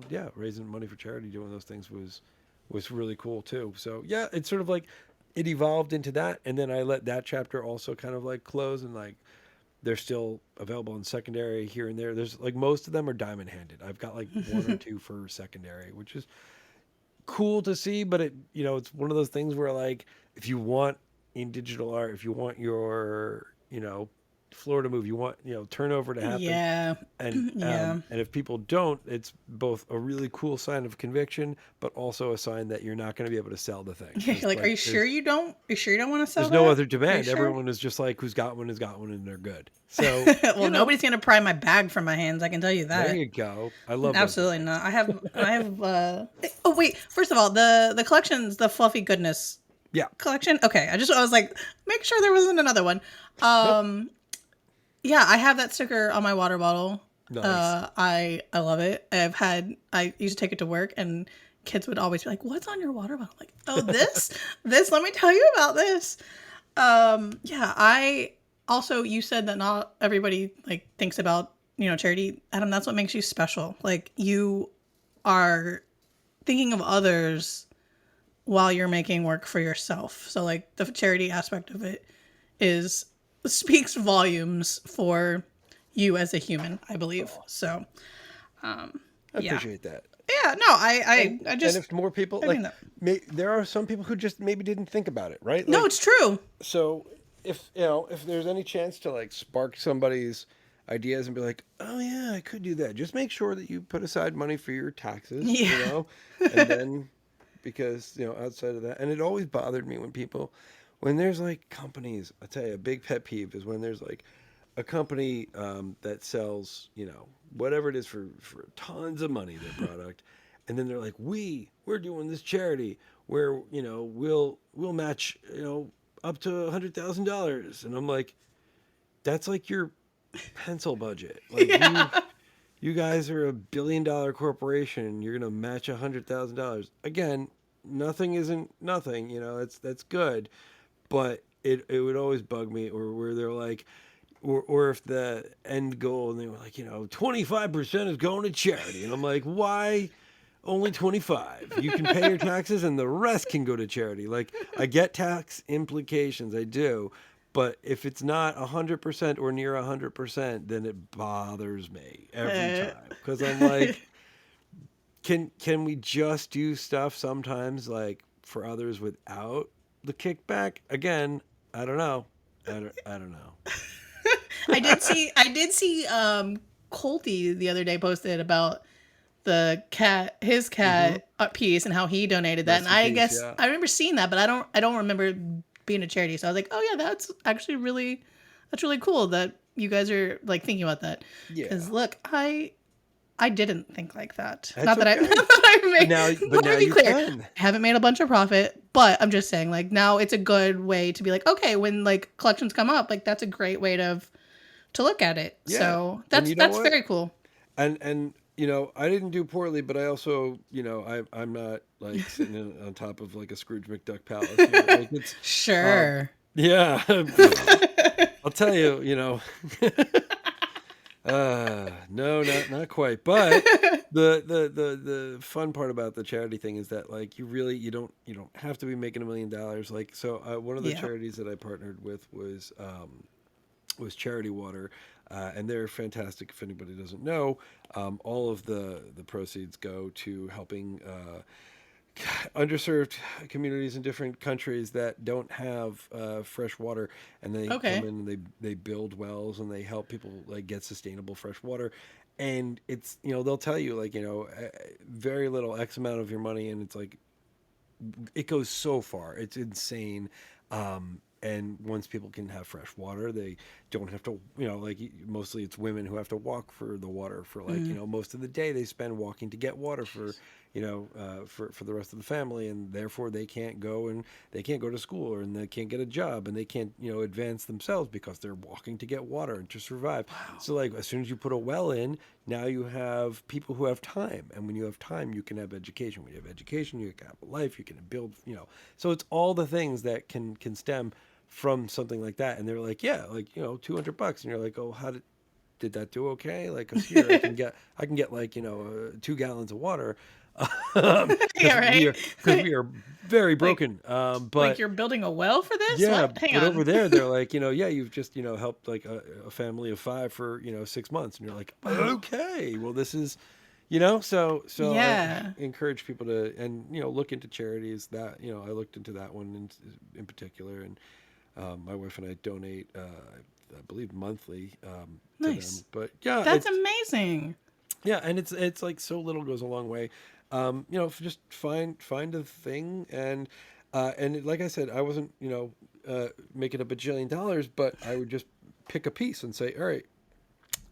yeah, raising money for charity, doing those things was really cool too. So yeah, it's sort of like it evolved into that, and then I let that chapter also kind of like close, and like they're still available in secondary here and there. There's like most of them are diamond handed. I've got like one or two for secondary, which is cool to see, but it's one of those things where like if you want in digital art, if you want your, floor to move, you want, turnover to happen.
Yeah. Yeah.
And if people don't, it's both a really cool sign of conviction, but also a sign that you're not going to be able to sell the thing.
Yeah, you're like, are you sure you don't? Are you sure you don't want to sell
There's no
that?
other
Are you
demand.
sure?
Everyone is just like, who's got one has got one, and they're good. So,
Well, nobody's gonna pry my bag from my hands. I can tell you
there
that.
you go. I love those
Absolutely
bags.
not. I have. Oh wait. First of all, the collections, the fluffy goodness
Yeah.
collection. Okay, I was like, make sure there wasn't another one.
Nope.
Yeah, I have that sticker on my water bottle.
Nice.
I love it. I used to take it to work, and kids would always be like, "What's on your water bottle?" I'm like, oh, this. Let me tell you about this. Yeah, I also, you said that not everybody like thinks about charity. Adam, that's what makes you special. Like, you are thinking of others while you're making work for yourself. So like the charity aspect of it is speaks volumes for you as a human, I believe. So
I
yeah.
appreciate that.
Yeah, no, I just
And if more people
I
like,
mean that.
there are some people who just maybe didn't think about it, right?
No,
Like,
it's true.
so if there's any chance to like spark somebody's ideas and be like, oh yeah, I could do that. Just make sure that you put aside money for your taxes,
Yeah.
and then because outside of that, and it always bothered me when there's like companies. I tell you, a big pet peeve is when there's like a company that sells whatever it is for tons of money their product, and then they're like, we're doing this charity where we'll match up to $100,000, and I'm like, that's like your pencil budget. Like
Yeah.
you guys are $1 billion corporation. And you're gonna match $100,000 again. Nothing isn't nothing. That's good, but it would always bug me, or where they're like, or if the end goal and they were like 25% is going to charity, and I'm like, why? Only 25. You can pay your taxes and the rest can go to charity. Like, I get tax implications, I do, but if it's not 100% or near 100%, then it bothers me every time, because I'm like, can we just do stuff sometimes like for others without the kickback? Again, I don't know. I don't know.
I did see Coldie the other day posted about his cat piece and how he donated that. And
Rest in
I
peace.
guess
Yeah.
I remember seeing that, but I don't remember being a charity. So I was like, oh yeah, that's actually that's really cool that you guys are like thinking about that.
Yeah.
Because look, I didn't think like that.
That's
Not that
okay.
not that I made.
But
Let
now
me be
you
clear.
can.
I haven't made a bunch of profit, but I'm just saying, like, now it's a good way to be like, okay, when like collections come up, like that's a great way to look at it.
Yeah.
So
And you know
that's
what?
very cool.
And I didn't do poorly, but I also I'm not like sitting on top of like a Scrooge McDuck palace. Like, it's
Sure.
yeah. I'll tell you, no, not quite. But the fun part about the charity thing is that like you don't have to be making $1 million. Like, so one of the
Yeah.
charities that I partnered with was Charity Water, and they're fantastic. If anybody doesn't know, all of the proceeds go to helping underserved communities in different countries that don't have fresh water, and they
Okay.
come in and they build wells and they help people like get sustainable fresh water. And it's they'll tell you like very little X amount of your money, and it's like it goes so far. It's insane. And once people can have fresh water, they don't have to, like mostly it's women who have to walk for the water for like, most of the day they spend walking to get water for, for the rest of the family. And therefore they can't go to school, and they can't get a job, and they can't, advance themselves because they're walking to get water and to survive. Wow. So like as soon as you put a well in, now you have people who have time. And when you have time, you can have education. When you have education, you can have a life, you can build, so it's all the things that can stem from something like that. And they're like, yeah, like, $200. And you're like, oh, how did that do? Okay. Like, 'cause here I can get like, 2 gallons of water.
Yeah, right.
Because we are very broken. But
Like you're building a well for this?
yeah,
What? Hang
but
on.
over there, they're like, yeah, you've just, helped like a family of 5 for, 6 months. And you're like, okay, well, this is, So I
Yeah.
encourage people to, and look into charities that, I looked into that one in particular, and my wife and I donate, I believe monthly, to them.
Nice.
But yeah,
That's amazing.
and it's like so little goes a long way. Just find a thing, like I said, I wasn't, making a bajillion dollars, but I would just pick a piece and say, all right,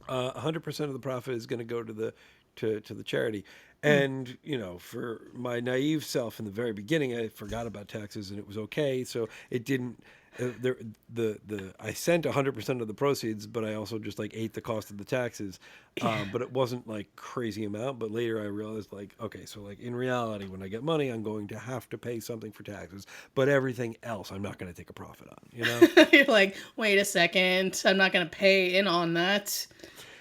100% of the profit is going to go to the charity.
Hmm.
And for my naive self in the very beginning, I forgot about taxes, and it was okay. So it didn't. The I sent 100% of the proceeds, but I also just like ate the cost of the taxes.
Yeah.
But it wasn't like crazy amount. But later I realized, like, okay, so like in reality, when I get money, I'm going to have to pay something for taxes. But everything else, I'm not going to take a profit on.
You're like, wait a second, I'm not going to pay in on that.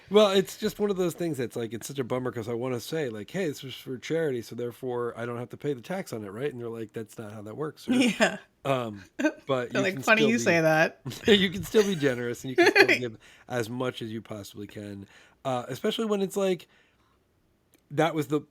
Well, it's just one of those things that's like, it's such a bummer because I want to say, like, hey, this was for charity, so therefore I don't have to pay the tax on it, right? And they're like, that's not how that works, sir.
Yeah.
But
They're
you
like,
can
funny
still
you
be
say that.
you can still be generous, and you can still give as much as you possibly can, especially when it's like that was the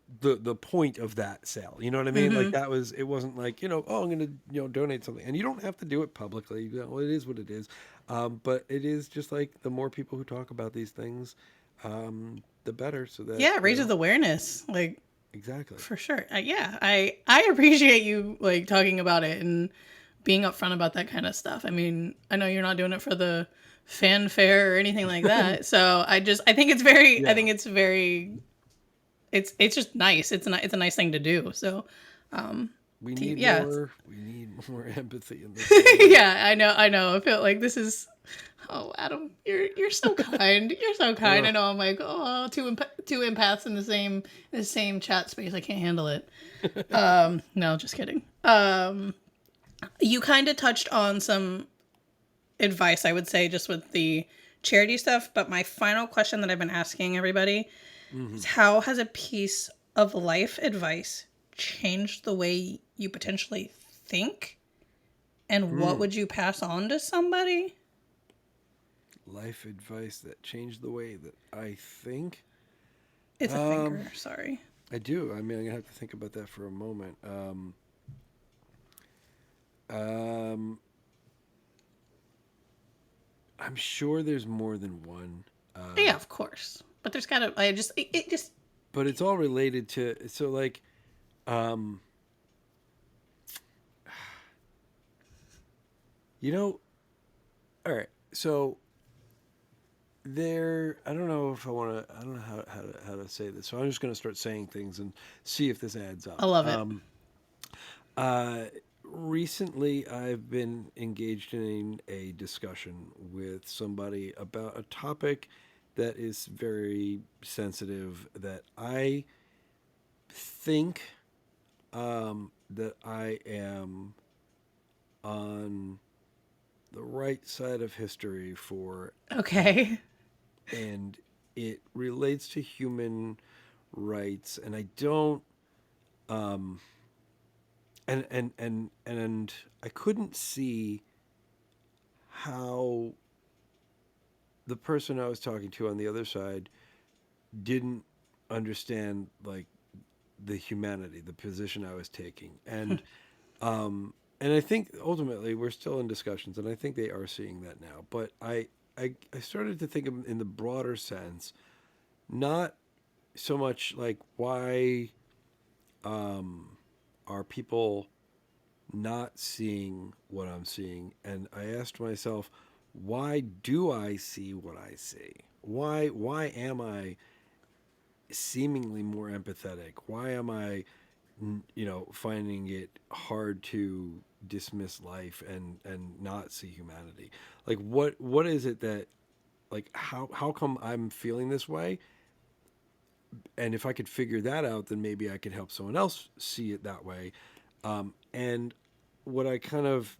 point of that sale. You know what I mean? Like
Hmm.
that was, it wasn't like, oh, I'm gonna donate something, and you don't have to do it publicly. It is what it is. But it is just like the more people who talk about these things, the better. So that
Yeah, it raises awareness. Like,
exactly.
for sure. Yeah, I appreciate you like talking about it and being upfront about that kind of stuff. I mean, I know you're not doing it for the fanfare or anything like that. So I think it's very, I
Yeah,
think it's very, it's just nice. It's a nice thing to do. So, yeah,
we need more empathy in this world.
yeah, I know. I feel like this is. Oh, Adam, you're so kind. You're so kind. I
Uh,
know. I'm like, oh, two empaths in the same chat space. I can't handle it. No, just kidding. You kind of touched on some advice, I would say, just with the charity stuff. But my final question that I've been asking everybody is,
mhm.
how has a piece of life advice changed the way you potentially think, and what
Mm.
would you pass on to somebody?
Life advice that changed the way that I think.
It's a
Um,
thinker. Sorry.
I do. I mean, I'm gonna have to think about that for a moment. Um, I'm sure there's more than one,
Yeah, of course. But there's gotta. It just.
but it's all related to. So, like, um, you know, all right. So there, I don't know if I want to. I don't know how to say this. So I'm just gonna start saying things and see if this adds
I
up.
love it.
Uh, Recently, I've been engaged in a discussion with somebody about a topic that is very sensitive. That I think that I am on the right side of history for,
Okay.
and it relates to human rights, and I don't. Um, and I couldn't see how the person I was talking to on the other side didn't understand like the humanity, the position I was taking, and I think ultimately we're still in discussions, and I think they are seeing that now. But I started to think of in the broader sense, not so much like why um, are people not seeing what I'm seeing, and I asked myself, why do I see what I see? Why am I seemingly more empathetic? Why am I finding it hard to dismiss life and not see humanity? Like what is it that, like, how come I'm feeling this way? And if I could figure that out, then maybe I could help someone else see it that way. And what I kind of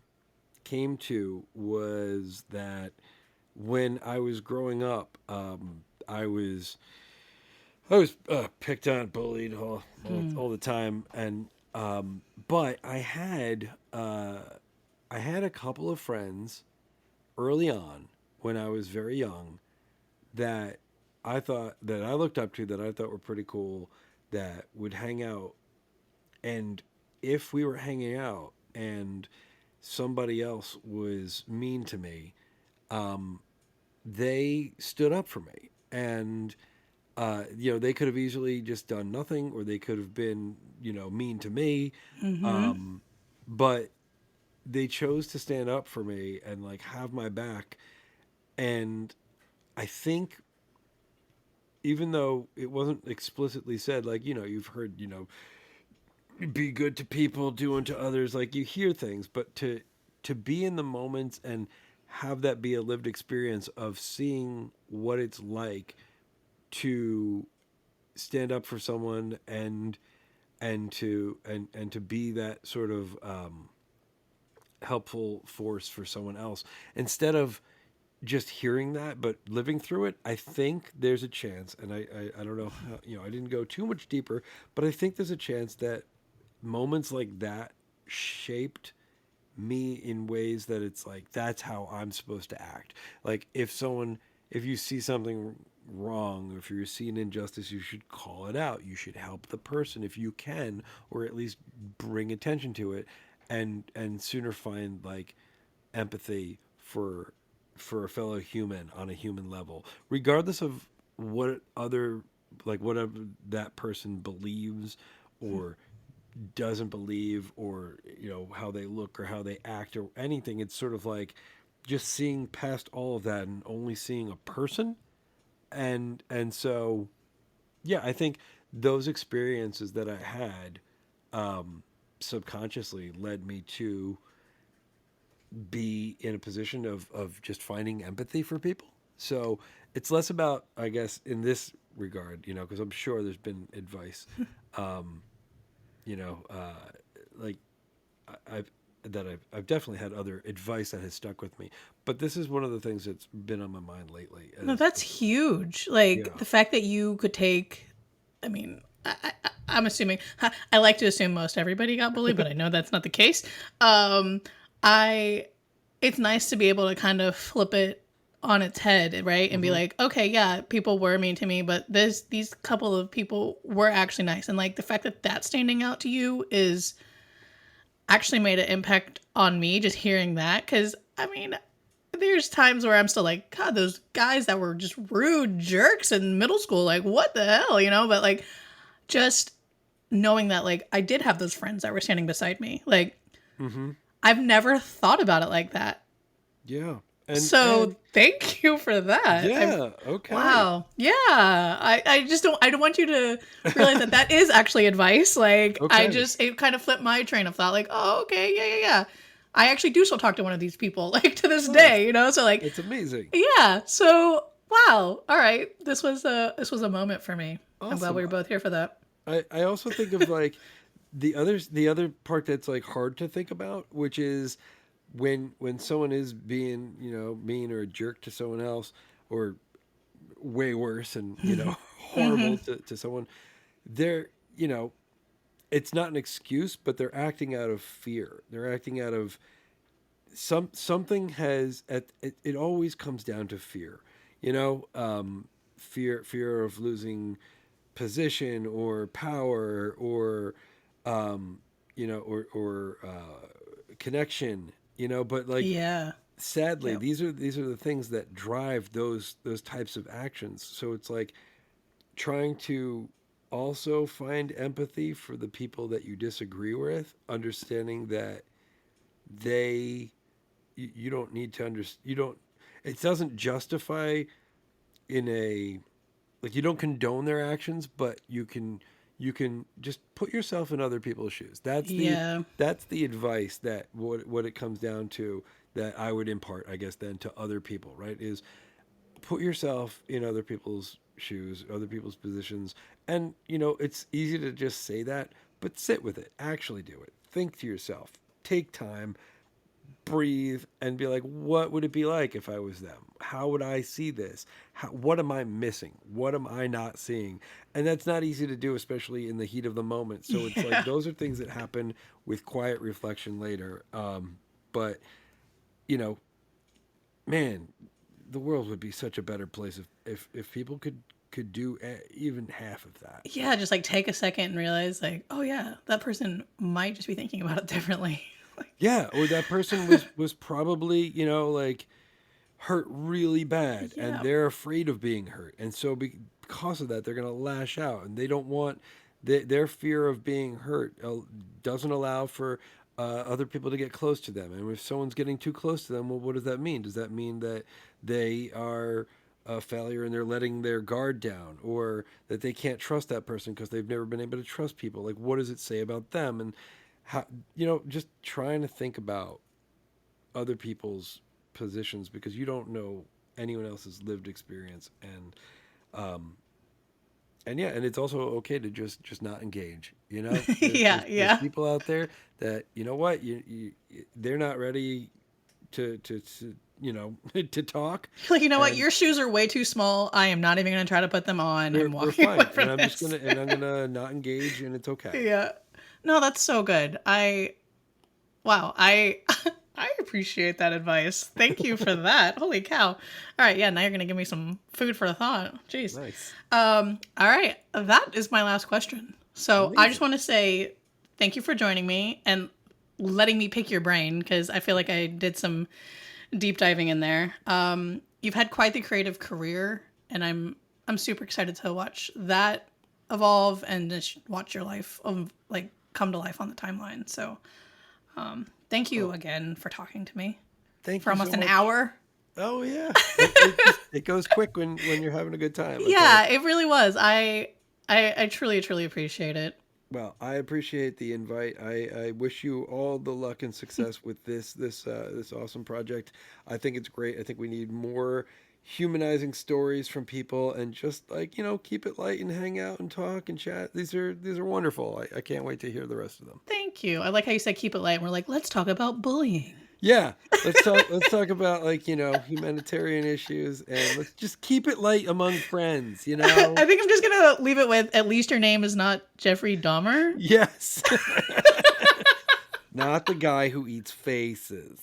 came to was that when I was growing up, I was picked on, bullied
Hmm.
all the time, and but I had a couple of friends early on when I was very young that I thought that I looked up to that I thought were pretty cool that would hang out. And if we were hanging out and somebody else was mean to me, um, they stood up for me. And, they could have easily just done nothing, or they could have been, mean to me.
Mm-hmm.
Um, but they chose to stand up for me and like have my back. And I think even though it wasn't explicitly said, like, you've heard, be good to people, do unto others, like you hear things, but to be in the moments and have that be a lived experience of seeing what it's like to stand up for someone and to be that sort of helpful force for someone else instead of just hearing that but living through it. I think there's a chance, and I don't know how, I didn't go too much deeper, but I think there's a chance that moments like that shaped me in ways that it's like that's how I'm supposed to act. Like if you see something wrong, or if you see an injustice, you should call it out. You should help the person if you can, or at least bring attention to it, and sooner find like empathy for a fellow human on a human level, regardless of what other like whatever that person believes or doesn't believe, or how they look or how they act or anything. It's sort of like just seeing past all of that and only seeing a person. And so yeah, I think those experiences that I had subconsciously led me to be in a position of just finding empathy for people. So it's less about, I guess, in this regard, because I'm sure there's been advice, um, you know, like I've I've definitely had other advice that has stuck with me, but this is one of the things that's been on my mind lately.
No, that's huge. Like
Yeah,
the fact that you could take, I mean, I'm assuming, I like to assume most everybody got bullied, but I know that's not the case. Um, I, it's nice to be able to kind of flip it on its head, right? And be
hmm
like, okay, yeah, people were mean to me, but these couple of people were actually nice. And like the fact that that's standing out to you is actually made an impact on me just hearing that. Cause I mean, there's times where I'm still like, God, those guys that were just rude jerks in middle school, like, what the hell, you know? But like, just knowing that, like, I did have those friends that were standing beside me. Like,
hmm
I've never thought about it like that.
yeah, and
So thank you for that.
yeah, okay,
Wow. Yeah. I just I don't want you to realize that that is actually advice. Like,
okay,
it kind of flipped my train of thought. Like, oh, okay. Yeah, yeah, yeah. I actually do still talk to one of these people, like, to this
oh,
day, you know? So, like,
that's amazing,
yeah. So, wow. All right. This was a moment for me. I'm glad
awesome.
we were both here for that.
I also think of like the other part that's like hard to think about, which is when someone is being mean or a jerk to someone else, or way worse and
Hmm.
horrible to someone. They're it's not an excuse, but they're acting out of fear. They're acting out of something has it always comes down to fear, fear of losing position or power, or connection, but like
Yeah.
sadly
Yep.
these are the things that drive those types of actions. So it's like trying to also find empathy for the people that you disagree with, understanding that they you don't need to understand, you don't, it doesn't justify in a, like, you don't condone their actions, but you can just put yourself in other people's shoes.
Yeah.
That's the advice that what it comes down to, that I would impart, I guess, then to other people, right? Is put yourself in other people's shoes, other people's positions. And, it's easy to just say that, but sit with it. Actually do it. Think to yourself. Take time, breathe, and be like, what would it be like if I was them? How would I see this? What am I missing? What am I not seeing? And that's not easy to do, especially in the heat of the moment. So it's like
Yeah.
those are things that happen with quiet reflection later. But, you know, man, the world would be such a better place if people could could do even half of that.
Yeah, just like take a second and realize like, oh yeah, that person might just be thinking about it differently.
Yeah, or that person was probably, like hurt really bad and
Yeah.
they're afraid of being hurt. And so because of that, they're going to lash out and they don't want their fear of being hurt doesn't allow for other people to get close to them. And if someone's getting too close to them, well, what does that mean? Does that mean that they are a failure and they're letting their guard down, or that they can't trust that person because they've never been able to trust people? Like, what does it say about them? And how, just trying to think about other people's positions, because you don't know anyone else's lived experience. And yeah, and it's also okay to just not engage. There's people out there that, what, they're not ready to to talk.
Like, you know what?
And
Your shoes are way too small. I am not even going to try to put them on. I'm
we're
walking
fine,
away from
and
this.
I'm gonna not engage, and it's okay.
Yeah. No, that's so good. Wow, I appreciate that advice. Thank you for that. Holy cow. All right, yeah, now you're going to give me some food for thought. Jeez.
Nice.
All right, that is my last question. So
Amazing.
I just want to say thank you for joining me and letting me pick your brain, because I feel like I did some deep diving in there. You've had quite the creative career, and I'm super excited to watch that evolve and just watch your life come to life on the timeline. So thank you again for talking to me.
Thank
for
you
almost
so
an
much.
hour.
Oh yeah, it goes quick when you're having a good time. Okay?
Yeah, it really was. I truly appreciate it.
Well, I appreciate the invite. I wish you all the luck and success with this awesome project. I think it's great. I think we need more humanizing stories from people, and just keep it light and hang out and talk and chat. These are wonderful. I can't wait to hear the rest of them.
Thank you. I like how you said keep it light. And we're like, let's talk about bullying.
Yeah, let's talk about humanitarian issues, and let's just keep it light among friends.
I think I'm just gonna leave it with, at least your name is not Jeffrey Dahmer.
Yes. Not the guy who eats faces.